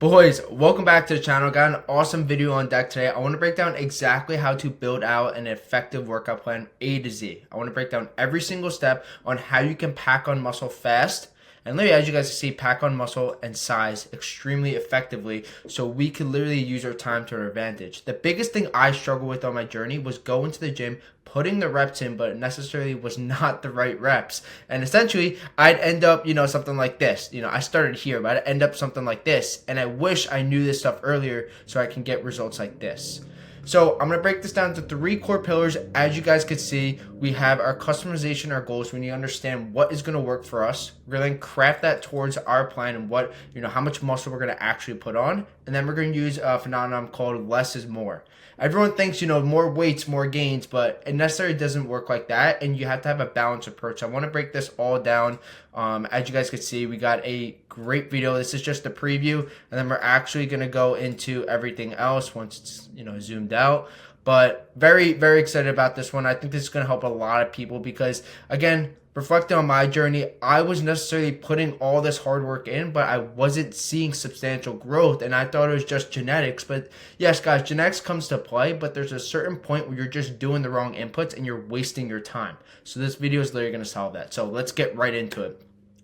Boys, welcome back to the channel. Got an awesome video on deck today. I want to break down exactly how to build out an effective workout plan A to Z. I want to break down every single step on how you can pack on muscle fast. And literally, as you guys can see, pack on muscle and size extremely effectively so we can literally use our time to our advantage. The biggest thing I struggled with on my journey was going to the gym, putting the reps in, but it necessarily was not the right reps. And essentially, I'd end up, something like this. I started here, but I'd end up something like this. And I wish I knew this stuff earlier so I can get results like this. So I'm going to break this down to 3 core pillars. As you guys can see, we have our customization, our goals. We need to understand what is going to work for us. We're going to craft that towards our plan and what, how much muscle we're going to actually put on. And then we're going to use a phenomenon called less is more. Everyone thinks, more weights, more gains, but it necessarily doesn't work like that. And you have to have a balanced approach. I want to break this all down. As you guys can see, we got a great video. This is just a preview, and then we're actually going to go into everything else once it's, zoomed out. But very, very excited about this one. I think this is going to help a lot of people because, again, reflecting on my journey, I was necessarily putting all this hard work in, but I wasn't seeing substantial growth, and I thought it was just genetics. But yes, guys, genetics comes to play, but there's a certain point where you're just doing the wrong inputs and you're wasting your time. So this video is literally going to solve that. So let's get right into it.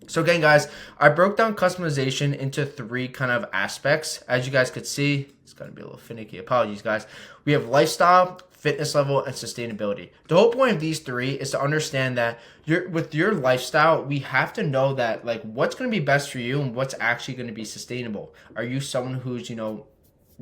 So again, guys, I broke down customization into 3 kind of aspects. As you guys could see, it's going to be a little finicky. Apologies, guys. We have lifestyle, fitness level, and sustainability. The whole point of these 3 is to understand that with your lifestyle, we have to know that what's going to be best for you and what's actually going to be sustainable. Are you someone who's,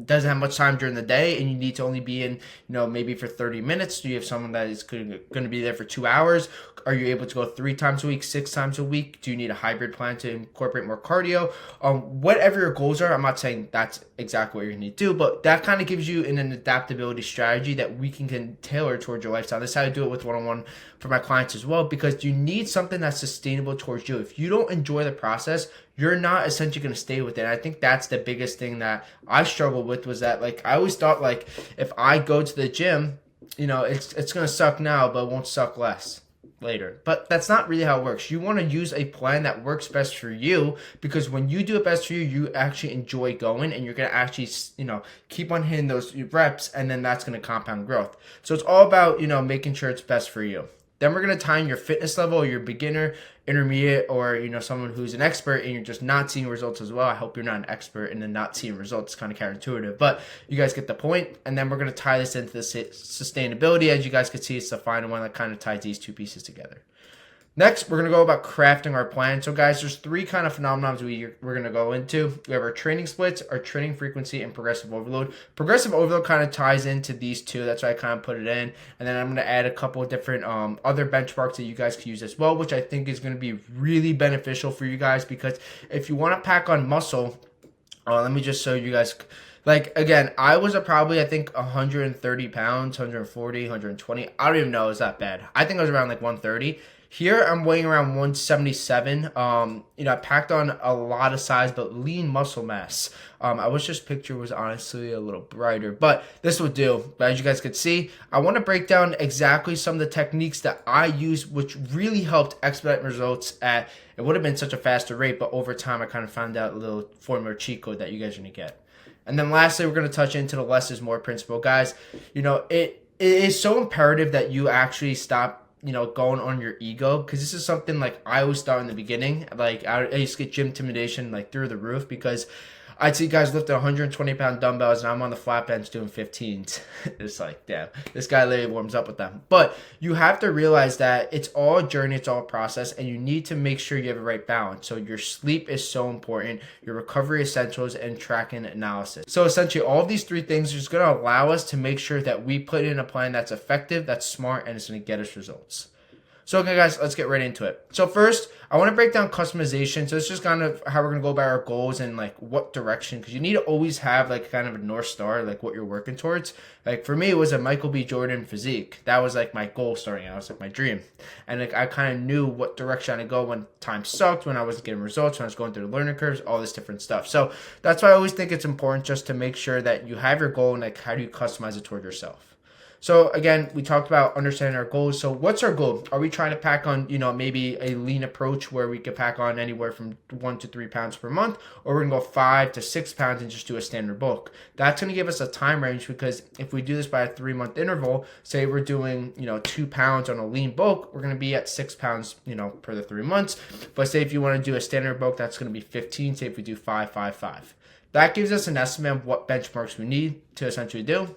doesn't have much time during the day and you need to only be in, maybe for 30 minutes? Do you have someone that is going to be there for 2 hours? Are you able to go 3 times a week, 6 times a week? Do you need a hybrid plan to incorporate more cardio? Whatever your goals are, I'm not saying that's exactly what you're going to do, but that kind of gives you an adaptability strategy that we can tailor towards your lifestyle. This is how I do it with one-on-one for my clients as well, because you need something that's sustainable towards you. If you don't enjoy the process, you're not essentially going to stay with it. And I think that's the biggest thing that I struggled with, was that I always thought if I go to the gym, it's going to suck now, but it won't suck less later. But that's not really how it works. You want to use a plan that works best for you, because when you do it best for you, you actually enjoy going and you're going to actually, keep on hitting those reps, and then that's going to compound growth. So it's all about, making sure it's best for you. Then we're going to tie in your fitness level, your beginner, intermediate, or someone who's an expert and you're just not seeing results as well. I hope you're not an expert and then not seeing results. It's kind of counterintuitive, but you guys get the point. And then we're going to tie this into the sustainability. As you guys can see, it's the final one that kind of ties these 2 pieces together. Next, we're going to go about crafting our plan. So guys, there's 3 kind of phenomena we're going to go into. We have our training splits, our training frequency, and progressive overload. Progressive overload kind of ties into these 2. That's why I kind of put it in. And then I'm going to add a couple of different other benchmarks that you guys can use as well, which I think is going to be really beneficial for you guys, because if you want to pack on muscle, let me just show you guys. Again, I was probably, I think, 130 pounds, 140, 120. I don't even know. It's that bad. I think I was around 130. Here, I'm weighing around 177. I packed on a lot of size, but lean muscle mass. I wish this picture was honestly a little brighter, but this will do. But as you guys could see, I want to break down exactly some of the techniques that I use, which really helped expedite results at, it would have been such a faster rate, but over time, I kind of found out a little formula cheat code that you guys are going to get. And then lastly, we're going to touch into the less is more principle. Guys, it is so imperative that you actually stop going on your ego, because this is something I always thought in the beginning. I used to get gym intimidation through the roof, because I'd see guys lifting 120 pound dumbbells and I'm on the flat bench doing 15s. It's damn, this guy literally warms up with them. But you have to realize that it's all a journey, it's all a process, and you need to make sure you have the right balance. So your sleep is so important, your recovery essentials, and tracking analysis. So essentially all of these 3 things are just going to allow us to make sure that we put in a plan that's effective, that's smart, and it's going to get us results. So okay, guys, let's get right into it. So first, I want to break down customization. So it's just kind of how we're going to go about our goals and what direction, because you need to always have kind of a North Star, what you're working towards. For me, it was a Michael B. Jordan physique. That was my goal starting out. It was my dream. And I kind of knew what direction I'd go when time sucked, when I wasn't getting results, when I was going through the learning curves, all this different stuff. So that's why I always think it's important just to make sure that you have your goal and how do you customize it toward yourself. So again, we talked about understanding our goals. So what's our goal? Are we trying to pack on, maybe a lean approach where we could pack on anywhere from 1 to 3 pounds per month, or we're gonna go 5 to 6 pounds and just do a standard bulk? That's gonna give us a time range, because if we do this by a 3 month interval, say we're doing, 2 pounds on a lean bulk, we're gonna be at 6 pounds, per the 3 months. But say if you want to do a standard bulk, that's gonna be 15. Say if we do 5, 5, 5. That gives us an estimate of what benchmarks we need to essentially do.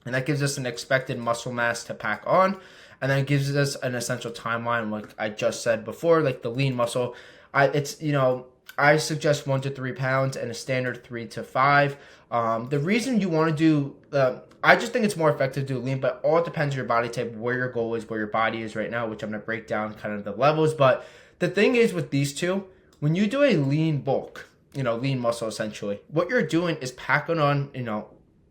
And that gives us an expected muscle mass to pack on. And then it gives us an essential timeline, like I just said before, like the lean muscle. I suggest 1 to 3 pounds and a standard 3 to 5. The reason you want to do I just think it's more effective to do lean, but all depends on your body type, where your goal is, where your body is right now, which I'm going to break down kind of the levels. But the thing is with these two, when you do a lean bulk, lean muscle essentially, what you're doing is packing on,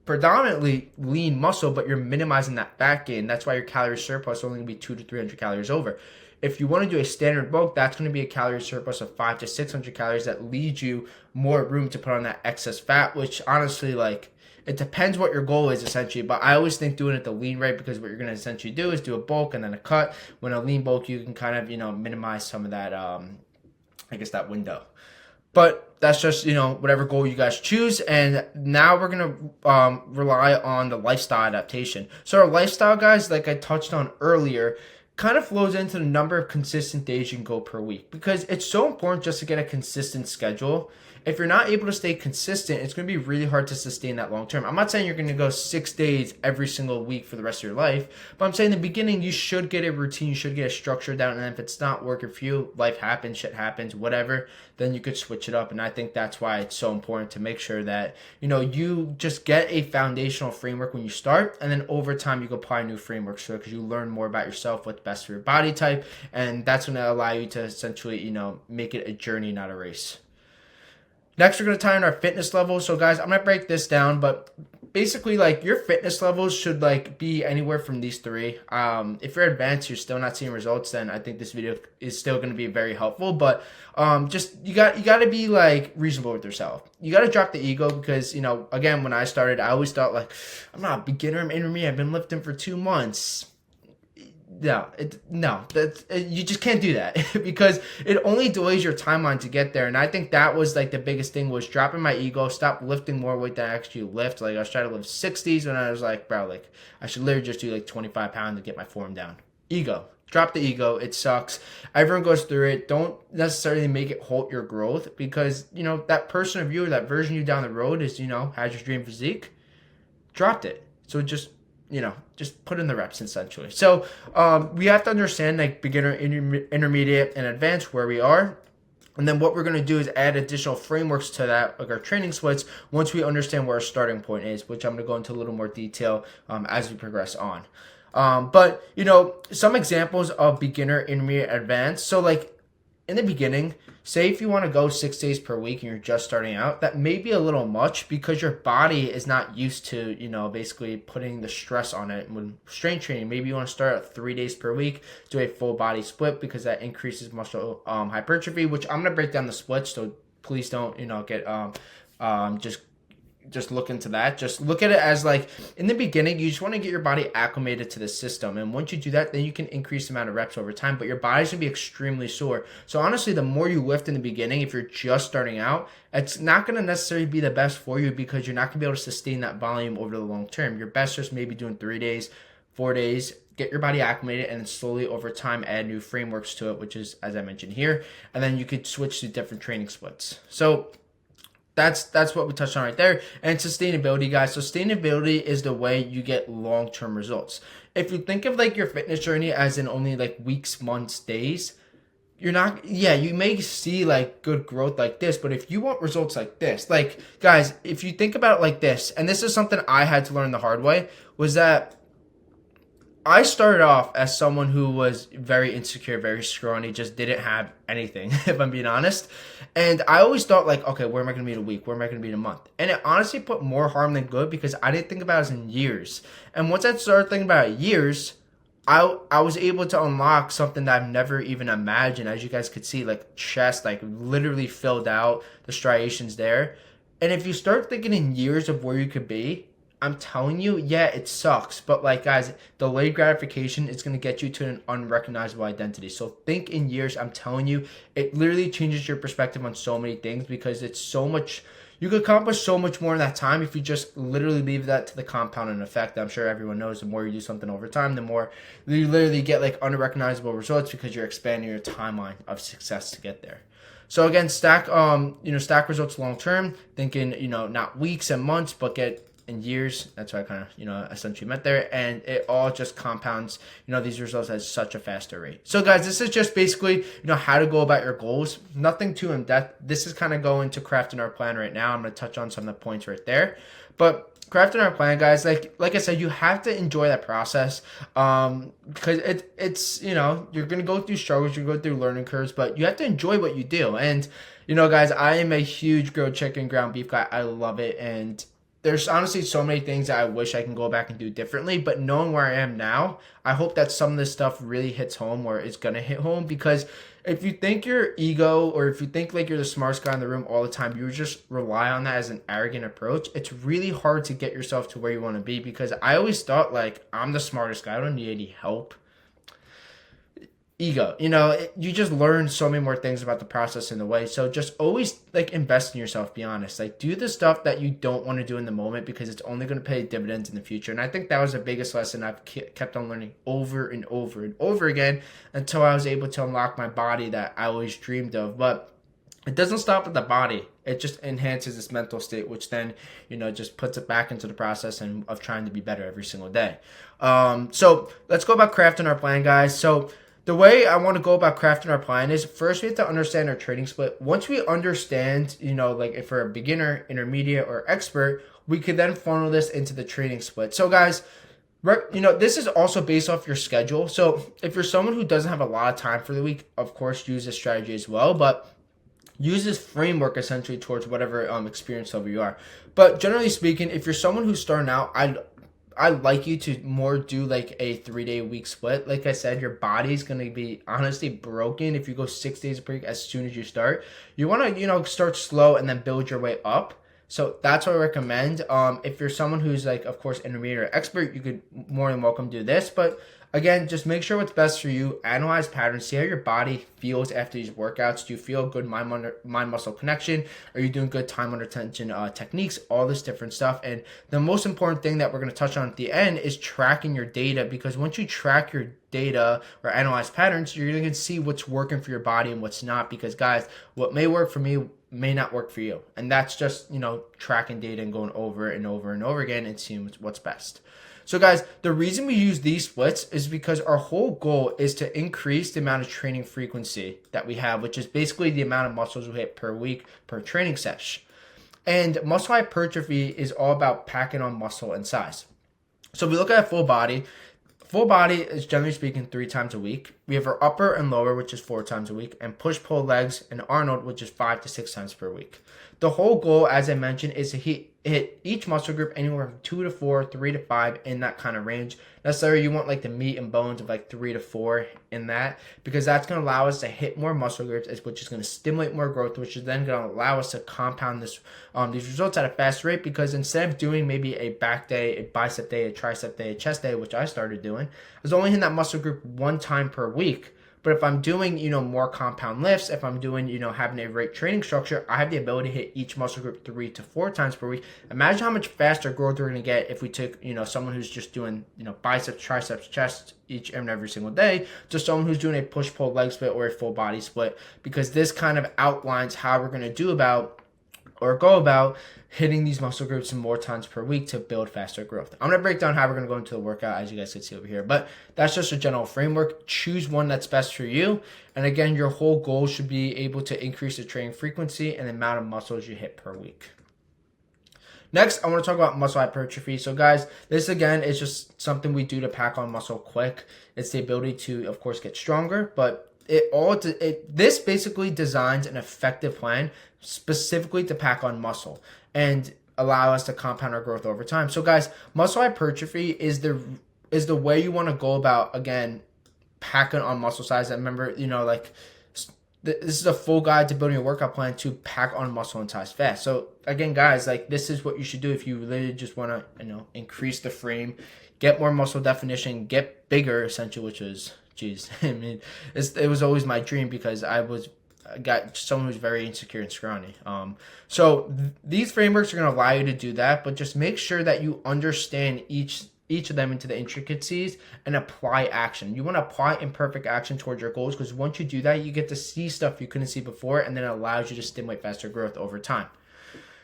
predominantly lean muscle, but you're minimizing that fat gain. That's why your calorie surplus is only going to be 200 to 300 calories over. If you want to do a standard bulk, that's going to be a calorie surplus of 500 to 600 calories that leads you more room to put on that excess fat, which honestly, like, it depends what your goal is essentially. But I always think doing it the lean rate, because what you're going to essentially do is do a bulk and then a cut. When a lean bulk, you can kind of, minimize some of that, that window. But that's just, whatever goal you guys choose. And now we're going to rely on the lifestyle adaptation. So our lifestyle, guys, like I touched on earlier, kind of flows into the number of consistent days you can go per week, because it's so important just to get a consistent schedule. If you're not able to stay consistent, it's going to be really hard to sustain that long term. I'm not saying you're going to go 6 days every single week for the rest of your life, but I'm saying in the beginning, you should get a routine, you should get a structure down. And if it's not working for you, life happens, shit happens, whatever, then you could switch it up. And I think that's why it's so important to make sure that, you just get a foundational framework when you start. And then over time, you can apply new frameworks to it, because you learn more about yourself, what's best for your body type. And that's going to allow you to essentially, make it a journey, not a race. Next, we're going to tie in our fitness levels. So guys, I'm going to break this down, but basically, like, your fitness levels should like be anywhere from these three. If you're advanced, you're still not seeing results, then I think this video is still going to be very helpful. But just you got to be like reasonable with yourself. You got to drop the ego, because again, when I started, I always thought like, I'm not a beginner, I'm intermediate, I've been lifting for 2 months. You just can't do that because it only delays your timeline to get there. And I think that was like the biggest thing, was dropping my ego, stop lifting more weight than I actually lift. Like I was trying to lift 60s when I was like, bro, like I should literally just do like 25 pounds to get my form down. Ego. Drop the ego. It sucks. Everyone goes through it. Don't necessarily make it halt your growth, because that person of you, or that version of you down the road is, has your dream physique, dropped it. So just put in the reps essentially. So we have to understand like beginner, intermediate, and advanced where we are. And then what we're going to do is add additional frameworks to that, like our training splits, once we understand where our starting point is, which I'm going to go into a little more detail as we progress on. But some examples of beginner, intermediate, advanced. So like in the beginning, say if you want to go 6 days per week and you're just starting out, that may be a little much, because your body is not used to, basically putting the stress on it. When strength training, maybe you want to start at 3 days per week, do a full body split, because that increases muscle hypertrophy, which I'm going to break down the splits. So please don't, get just look into that. Just look at it as like, in the beginning, you just want to get your body acclimated to the system. And once you do that, then you can increase the amount of reps over time, but your body's going to be extremely sore. So honestly, the more you lift in the beginning, if you're just starting out, it's not going to necessarily be the best for you, because you're not going to be able to sustain that volume over the long term. Your best just maybe doing 3 days, 4 days, get your body acclimated, and then slowly over time add new frameworks to it, which is, as I mentioned here, and then you could switch to different training splits. So that's what we touched on right there. And sustainability, guys. Sustainability is the way you get long-term results. If you think of like your fitness journey as in only like weeks, months, days, you're not, you may see like good growth like this, but if you want results like this, like guys, if you think about it like this, and this is something I had to learn the hard way, was that I started off as someone who was very insecure, very scrawny, just didn't have anything, if I'm being honest. And I always thought like, okay, where am I going to be in a week? Where am I going to be in a month? And it honestly put more harm than good, because I didn't think about it in years. And once I started thinking about it years, I was able to unlock something that I've never even imagined. As you guys could see, like chest, like literally filled out, the striations there. And if you start thinking in years of where you could be, I'm telling you, yeah, it sucks. But like, guys, delayed gratification is going to get you to an unrecognizable identity. So think in years. I'm telling you, it literally changes your perspective on so many things because it's so much. You could accomplish so much more in that time if you just literally leave that to the compounding effect. I'm sure everyone knows the more you do something over time, the more you literally get like unrecognizable results because you're expanding your timeline of success to get there. So again, stack results long term, thinking, not weeks and months, but get in years. That's what I kind of, essentially meant there. And it all just compounds, these results at such a faster rate. So guys, this is just basically, how to go about your goals. Nothing too in depth. This is kind of going to crafting our plan right now. I'm going to touch on some of the points right there. But crafting our plan, guys, like I said, you have to enjoy that process, because it's you're gonna go through struggles, you go through learning curves, but you have to enjoy what you do. And guys, I am a huge grilled chicken, ground beef guy. I love it, and there's honestly so many things that I wish I can go back and do differently, but knowing where I am now, I hope that some of this stuff really hits home, or it's gonna hit home. Because if you think your ego, or if you think like you're the smartest guy in the room all the time, you just rely on that as an arrogant approach, it's really hard to get yourself to where you want to be. Because I always thought like, I'm the smartest guy, I don't need any help. Ego, you just learn so many more things about the process in the way. So just always like invest in yourself. Be honest, like do the stuff that you don't want to do in the moment, because it's only going to pay dividends in the future. And I think that was the biggest lesson I've kept on learning over and over and over again, until I was able to unlock my body that I always dreamed of. But it doesn't stop at the body. It just enhances this mental state, which then, just puts it back into the process and of trying to be better every single day. So let's go about crafting our plan, guys. So the way I want to go about crafting our plan is, first we have to understand our trading split. Once we understand, like if we're a beginner, intermediate, or expert, we could then funnel this into the trading split. So guys, this is also based off your schedule. So if you're someone who doesn't have a lot of time for the week, of course, use this strategy as well. But use this framework essentially towards whatever experience level you are. But generally speaking, if you're someone who's starting out, I'd like you to more do like a 3-day week split. Like I said, your body's going to be honestly broken if you go 6 days per week as soon as you start. You want to, start slow and then build your way up. So that's what I recommend. If you're someone who's like, of course, intermediate or expert, you could more than welcome do this. But again, just make sure what's best for you. Analyze patterns. See how your body feels after these workouts. Do you feel good mind-muscle connection? Are you doing good time under tension techniques? All this different stuff. And the most important thing that we're going to touch on at the end is tracking your data. Because once you track your data or analyze patterns, you're going to see what's working for your body and what's not. Because guys, what may work for me may not work for you. And that's just, tracking data and going over and over and over again and seeing what's best. So guys, the reason we use these splits is because our whole goal is to increase the amount of training frequency that we have, which is basically the amount of muscles we hit per week per training session. And muscle hypertrophy is all about packing on muscle and size. So if we look at full body is generally speaking 3 times a week. We have our upper and lower, which is 4 times a week, and push-pull legs and Arnold, which is 5 to 6 times per week. The whole goal, as I mentioned, is to hit each muscle group anywhere from 2 to 4, 3 to 5 in that kind of range. Necessarily, you want like the meat and bones of like 3 to 4 in that, because that's going to allow us to hit more muscle groups, which is going to stimulate more growth, which is then going to allow us to compound these results at a fast rate. Because instead of doing maybe a back day, a bicep day, a tricep day, a chest day, which I started doing, I was only hitting that muscle group 1 time per week. But if I'm doing, more compound lifts, if I'm doing, having a rate training structure, I have the ability to hit each muscle group 3 to 4 times per week. Imagine how much faster growth we're going to get if we took, someone who's just doing, biceps, triceps, chest each and every single day, to someone who's doing a push-pull leg split or a full body split. Because this kind of outlines how we're going to go about hitting these muscle groups more times per week to build faster growth. I'm going to break down how we're going to go into the workout, as you guys can see over here. But that's just a general framework. Choose one that's best for you. And again, your whole goal should be able to increase the training frequency and the amount of muscles you hit per week. Next, I want to talk about muscle hypertrophy. So guys, this again is just something we do to pack on muscle quick. It's the ability to, of course, get stronger, but this basically designs an effective plan specifically to pack on muscle and allow us to compound our growth over time. So guys, muscle hypertrophy is the way you want to go about, again, packing on muscle size. I remember, this is a full guide to building a workout plan to pack on muscle and size fast. So again, guys, like this is what you should do if you really just want to, increase the frame, get more muscle definition, get bigger essentially, which is, geez, I mean, it was always my dream because I got someone who's very insecure and scrawny. So these frameworks are going to allow you to do that, but just make sure that you understand each of them into the intricacies and apply action. You want to apply imperfect action towards your goals, because once you do that, you get to see stuff you couldn't see before, and then it allows you to stimulate faster growth over time.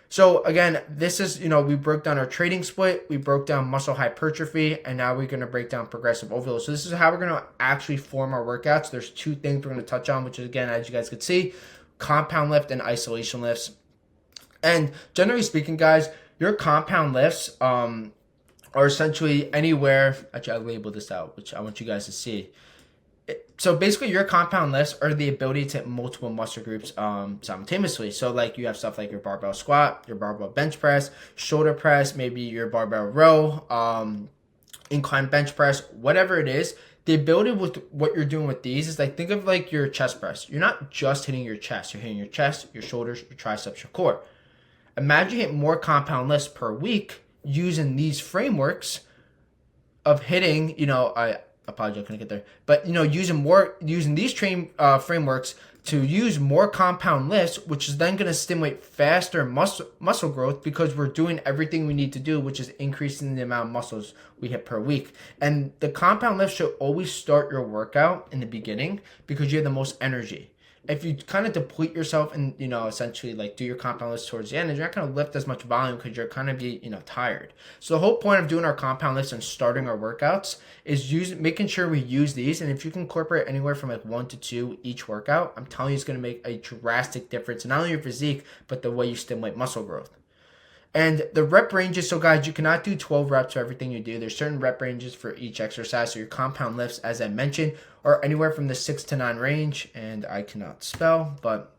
So again, this is, we broke down our training split, we broke down muscle hypertrophy, and now we're going to break down progressive overload. So this is how we're going to actually form our workouts. There's two things we're going to touch on, which is, again, as you guys could see, compound lift and isolation lifts. And generally speaking, guys, your compound lifts are essentially anywhere, actually I'll label this out, which I want you guys to see. So basically your compound lifts are the ability to hit multiple muscle groups simultaneously. So like you have stuff like your barbell squat, your barbell bench press, shoulder press, maybe your barbell row, incline bench press, whatever it is. The ability with what you're doing with these is like, think of like your chest press. You're not just hitting your chest, you're hitting your chest, your shoulders, your triceps, your core. Imagine hitting more compound lifts per week using these frameworks of hitting, I apologize, I couldn't get there, but using these frameworks to use more compound lifts, which is then going to stimulate faster muscle growth, because we're doing everything we need to do, which is increasing the amount of muscles we hit per week. And the compound lift should always start your workout in the beginning because you have the most energy. If you kind of deplete yourself and, essentially like do your compound lifts towards the end, you're not going to lift as much volume because you're kind of tired. So the whole point of doing our compound lifts and starting our workouts is making sure we use these. And if you can incorporate anywhere from like 1 to 2 each workout, I'm telling you, it's going to make a drastic difference in not only your physique, but the way you stimulate muscle growth. And the rep ranges, so guys, you cannot do 12 reps for everything you do. There's certain rep ranges for each exercise. So your compound lifts, as I mentioned, are anywhere from the 6 to 9 range. And I cannot spell, but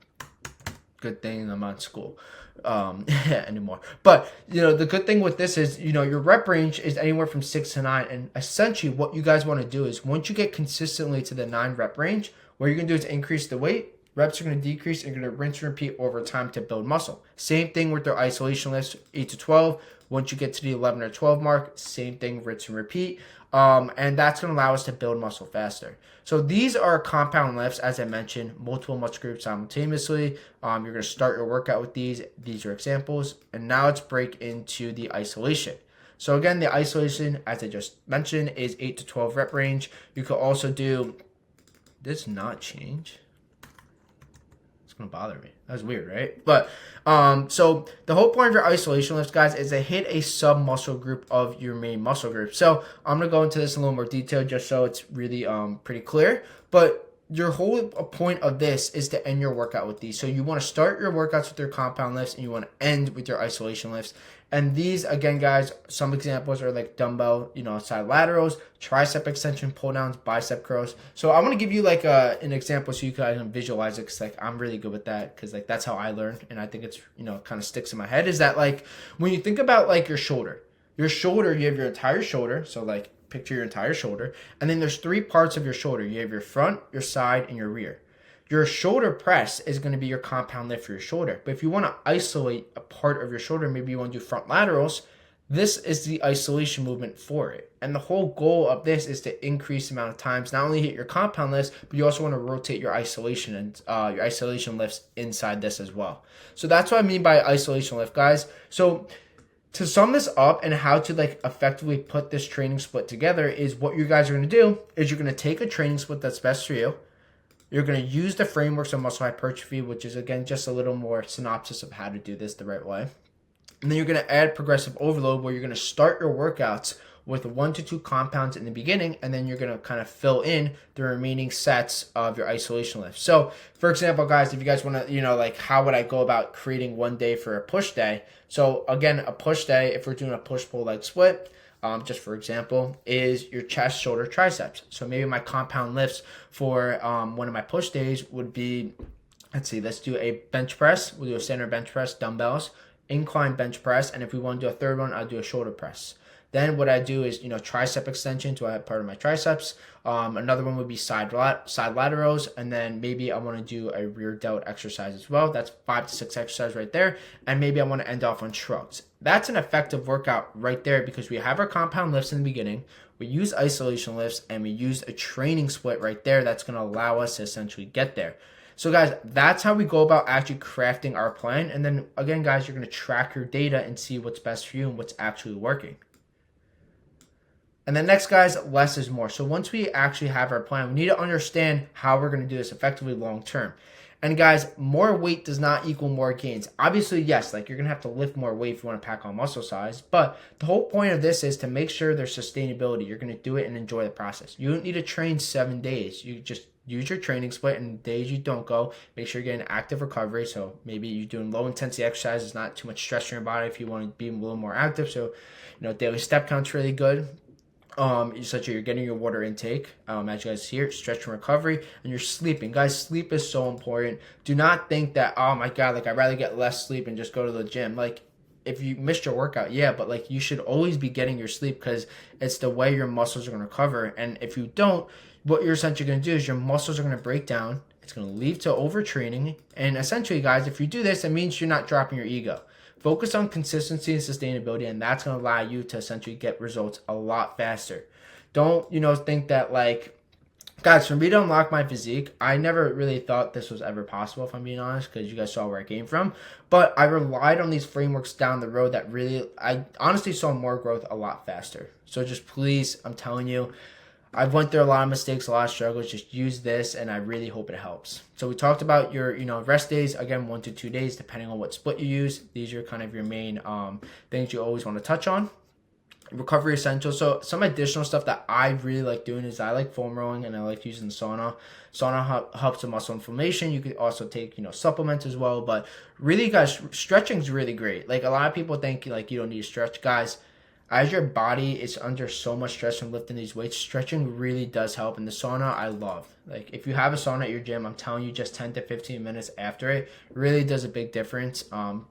good thing I'm not in school anymore. But, the good thing with this is, your rep range is anywhere from 6 to 9. And essentially what you guys want to do is once you get consistently to the 9 rep range, what you're going to do is increase the weight. Reps are going to decrease, and you're going to rinse and repeat over time to build muscle. Same thing with their isolation lifts, 8 to 12. Once you get to the 11 or 12 mark, same thing, rinse and repeat. And that's going to allow us to build muscle faster. So these are compound lifts, as I mentioned, multiple muscle groups simultaneously. You're going to start your workout with these. These are examples. And now let's break into the isolation. So again, the isolation, as I just mentioned, is 8 to 12 rep range. You could also do, this not change? Gonna bother me. That's weird, right? But so the whole point of your isolation lifts, guys, is to hit a sub muscle group of your main muscle group. So I'm gonna go into this in a little more detail just so it's really pretty clear. But your whole point of this is to end your workout with these. So you want to start your workouts with your compound lifts, and you want to end with your isolation lifts. And these, again, guys, some examples are like dumbbell, side laterals, tricep extension pull downs, bicep curls. So I want to give you like an example so you can visualize it, because like I'm really good with that, because like that's how I learned, and I think it's kind of sticks in my head. Is that like when you think about like your shoulder, you have your entire shoulder. So like picture your entire shoulder, and then there's 3 parts of your shoulder. You have your front, your side, and your rear. Your shoulder press is going to be your compound lift for your shoulder. But if you want to isolate a part of your shoulder, maybe you want to do front laterals, this is the isolation movement for it. And the whole goal of this is to increase the amount of times, not only hit your compound lifts, but you also want to rotate your isolation and your isolation lifts inside this as well. So that's what I mean by isolation lift, guys. So to sum this up and how to like effectively put this training split together is what you guys are going to do is you're going to take a training split that's best for you. You're going to use the frameworks of muscle hypertrophy, which is, again, just a little more synopsis of how to do this the right way. And then you're going to add progressive overload, where you're going to start your workouts with 1 to 2 compounds in the beginning, and then you're going to kind of fill in the remaining sets of your isolation lift. So, for example, guys, if you guys want to, like how would I go about creating one day for a push day? So, again, a push day, if we're doing a push-pull leg split, just for example, is your chest, shoulder, triceps. So maybe my compound lifts for one of my push days would be, let's do a bench press. We'll do a standard bench press, dumbbells, incline bench press, and if we want to do a third one, I'll do a shoulder press. Then what I do is, tricep extension to add part of my triceps. Another one would be side laterals, and then maybe I want to do a rear delt exercise as well. That's 5 to 6 exercises right there, and maybe I want to end off on shrugs. That's an effective workout right there because we have our compound lifts in the beginning, we use isolation lifts, and we use a training split right there that's going to allow us to essentially get there. So guys, that's how we go about actually crafting our plan. And then again, guys, you're going to track your data and see what's best for you and what's actually working. And then next, guys, less is more. So once we actually have our plan, we need to understand how we're going to do this effectively long term. And guys, more weight does not equal more gains. Obviously, yes, like you're going to have to lift more weight if you want to pack on muscle size. But the whole point of this is to make sure there's sustainability. You're going to do it and enjoy the process. You don't need to train 7 days. You just use your training split, and the days you don't go, make sure you're getting active recovery. So maybe you're doing low intensity exercises, not too much stress on your body if you want to be a little more active. So, daily step count's really good. Such that you're getting your water intake, as you guys hear, stretch and recovery, and you're sleeping. Guys, sleep is so important. Do not think that, oh my God, like I'd rather get less sleep and just go to the gym. Like if you missed your workout, yeah, but like you should always be getting your sleep because it's the way your muscles are going to recover. And if you don't, what you're essentially going to do is your muscles are going to break down. It's going to lead to overtraining. And essentially, guys, if you do this, it means you're not dropping your ego. Focus on consistency and sustainability, and that's going to allow you to essentially get results a lot faster. Don't, think that like, guys, for me to unlock my physique, I never really thought this was ever possible, if I'm being honest, because you guys saw where I came from. But I relied on these frameworks down the road that really, I honestly saw more growth a lot faster. So just please, I'm telling you, I've went through a lot of mistakes, a lot of struggles. Just use this, and I really hope it helps. So we talked about your, rest days. Again, 1 to 2 days, depending on what split you use. These are kind of your main things you always want to touch on. Recovery essentials. So some additional stuff that I really like doing is I like foam rolling, and I like using the sauna. Sauna helps with muscle inflammation. You could also take, supplements as well. But really, guys, stretching is really great. Like a lot of people think like you don't need to stretch. Guys, as your body is under so much stress from lifting these weights, stretching really does help. And the sauna, I love. Like, if you have a sauna at your gym, I'm telling you, just 10 to 15 minutes after it really does a big difference.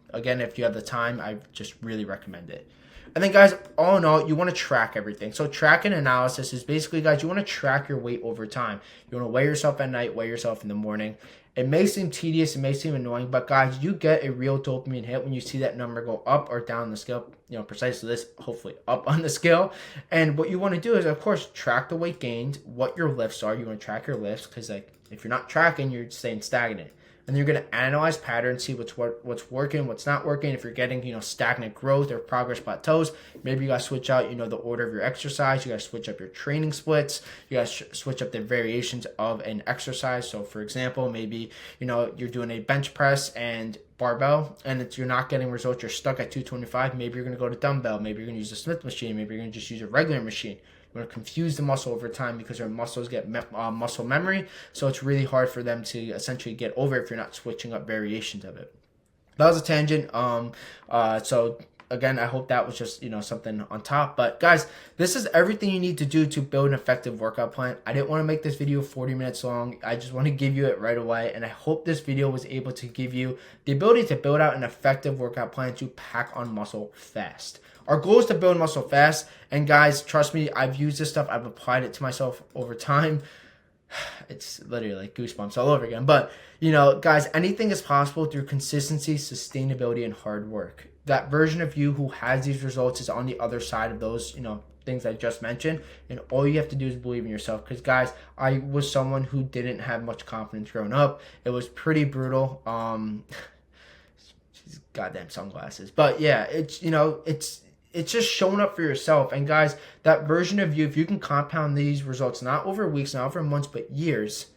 Again, if you have the time, I just really recommend it. And then, guys, all in all, you want to track everything. So tracking analysis is basically, guys, you want to track your weight over time. You want to weigh yourself at night, weigh yourself in the morning. It may seem tedious, it may seem annoying, but guys, you get a real dopamine hit when you see that number go up or down the scale, precisely this, hopefully up on the scale. And what you want to do is, of course, track the weight gained, what your lifts are. You want to track your lifts because, like, if you're not tracking, you're staying stagnant. And you're going to analyze patterns, see what's working, what's not working. If you're getting, stagnant growth or progress plateaus, maybe you got to switch out, the order of your exercise. You got to switch up your training splits. You got to switch up the variations of an exercise. So, for example, maybe, you're doing a bench press and barbell, and you're not getting results. You're stuck at 225. Maybe you're going to go to dumbbell. Maybe you're going to use a Smith machine. Maybe you're going to just use a regular machine. We're going to confuse the muscle over time because our muscles get muscle memory. So it's really hard for them to essentially get over if you're not switching up variations of it. That was a tangent. So again, I hope that was just, something on top. But guys, this is everything you need to do to build an effective workout plan. I didn't want to make this video 40 minutes long. I just want to give you it right away. And I hope this video was able to give you the ability to build out an effective workout plan to pack on muscle fast. Our goal is to build muscle fast. And guys, trust me, I've used this stuff. I've applied it to myself over time. It's literally like goosebumps all over again. But, guys, anything is possible through consistency, sustainability, and hard work. That version of you who has these results is on the other side of those, things I just mentioned. And all you have to do is believe in yourself. Because, guys, I was someone who didn't have much confidence growing up. It was pretty brutal. Goddamn sunglasses. But, yeah, it's just showing up for yourself. And guys, that version of you, if you can compound these results, not over weeks, not over months, but years,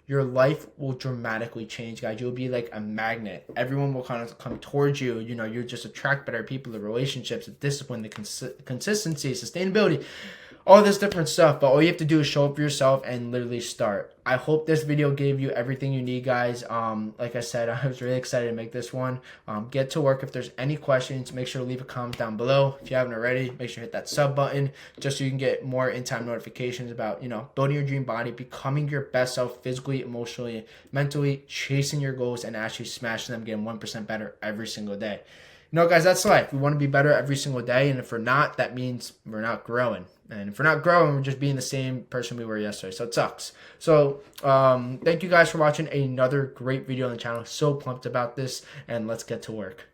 your life will dramatically change, guys. You'll be like a magnet. Everyone will kind of come towards you. You just attract better people, the relationships, the discipline, the consistency, sustainability, all this different stuff. But all you have to do is show up for yourself and literally start. I hope this video gave you everything you need, guys. Like I said, I was really excited to make this one. Get to work. If there's any questions, make sure to leave a comment down below. If you haven't already, make sure to hit that sub button just so you can get more in-time notifications about, building your dream body, becoming your best self physically, emotionally, mentally, chasing your goals, and actually smashing them, getting 1% better every single day. Guys, that's life. We want to be better every single day. And if we're not, that means we're not growing. And if we're not growing, we're just being the same person we were yesterday. So it sucks. So thank you guys for watching another great video on the channel. So pumped about this. And let's get to work.